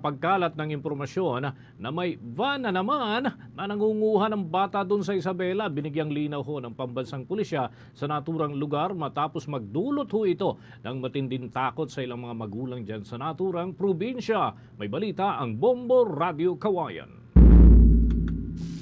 nakapagkalat ng impormasyon na may van na naman na nangunguha ng bata doon sa Isabela. Binigyang linaw ho ng pambansang pulisya sa naturang lugar matapos magdulot ho ito ng matinding takot sa ilang mga magulang dyan sa naturang probinsya. May balita ang Bombo Radio Kawayan.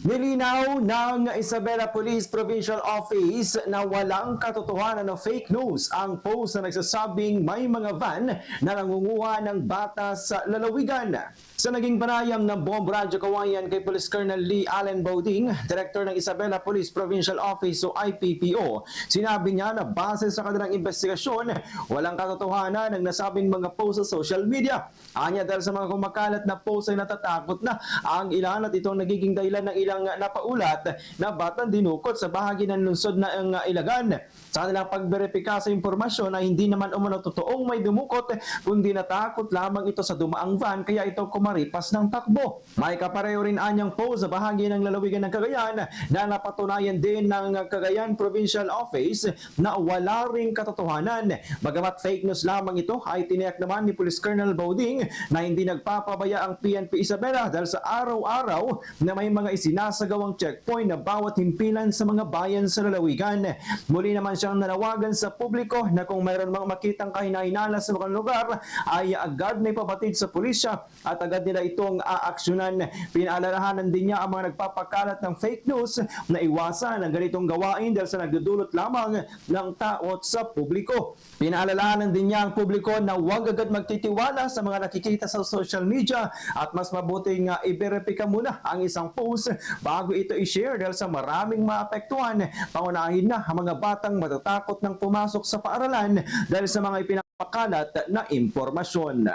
Nilinaw ng Isabela Police Provincial Office na walang katotohanan o fake news ang post na nagsasabing may mga van na nangunguha ng bata sa lalawigan. Sa naging panayam ng Bombo Radio Kawayan kay Police Colonel Lee Allen Bauding, Director ng Isabela Police Provincial Office o IPPO, sinabi niya na base sa kanilang investigasyon, walang katotohanan ng nasabing mga post sa social media. Anya dahil sa mga kumakalat na post ay natatakot na ang ilan at itong nagiging dahilan ng ilang napaulat na batang dinukot sa bahagi ng lungsod na ang Ilagan. Sa kanilang pagberipika sa impormasyon na hindi naman umano totoong may dumukot, kundi natakot lamang ito sa dumaang van kaya ito kumaripas ng takbo. May kapareho rin anyang post sa bahagi ng lalawigan ng Cagayan na napatunayan din ng Cagayan Provincial Office na wala ring katotohanan. Bagamat fake news lamang ito, ay tiniyak naman ni Police Colonel Bauding na hindi nagpapabaya ang PNP Isabela dahil sa araw-araw na may mga isinasagawang checkpoint na bawat himpilan sa mga bayan sa lalawigan. Muli naman siyang nanawagan sa publiko na kung mayroon mga makitang kahinahinala sa mga lugar ay agad na ipabatid sa pulisya at agad nila itong aaksyonan. Pinaalalahanan din niya ang mga nagpapakalat ng fake news na iwasan ang ganitong gawain dahil sa nagdudulot lamang ng takot sa publiko. Pinaalalahanan din niya ang publiko na huwag agad magtitiwala sa mga nakikita sa social media at mas mabuting i-verify muna ang isang post bago ito i-share dahil sa maraming maapektuhan. Pangunahin na ang mga batang matatakot ng pumasok sa paaralan dahil sa mga ipinapakalat na impormasyon.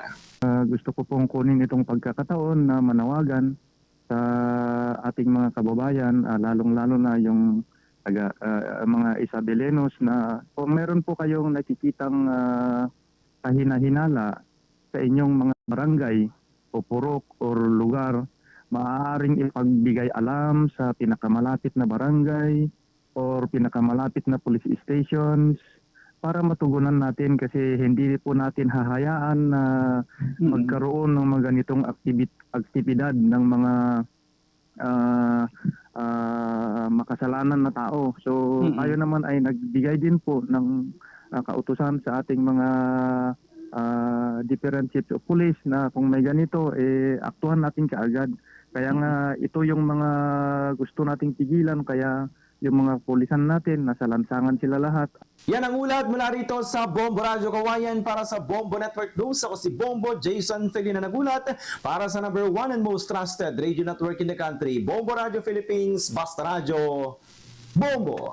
Gusto ko pong kunin itong pagkakataon na manawagan sa ating mga kababayan, lalong-lalo na yung mga Isabelenos na kung meron po kayong nakikitang kahina-hinala sa inyong mga barangay o purok o lugar, maaaring ipagbigay alam sa pinakamalapit na barangay or pinakamalapit na police stations para matugunan natin kasi hindi po natin hahayaan na magkaroon ng mga ganitong aktibidad ng mga makasalanan na tao. So tayo naman ay nagbigay din po ng kautusan sa ating mga different chiefs of police na kung may ganito, aktuhan natin kaagad. Kaya nga ito yung mga gusto nating pigilan, kaya yung mga pulisan natin, nasa lansangan sila lahat. Yan ang ulat mula rito sa Bombo Radio Kawayan para sa Bombo Network News. Ako si Bombo Jason Felina nagulat para sa number 1 and most trusted radio network in the country, Bombo Radio Philippines, Basta Radio, Bombo!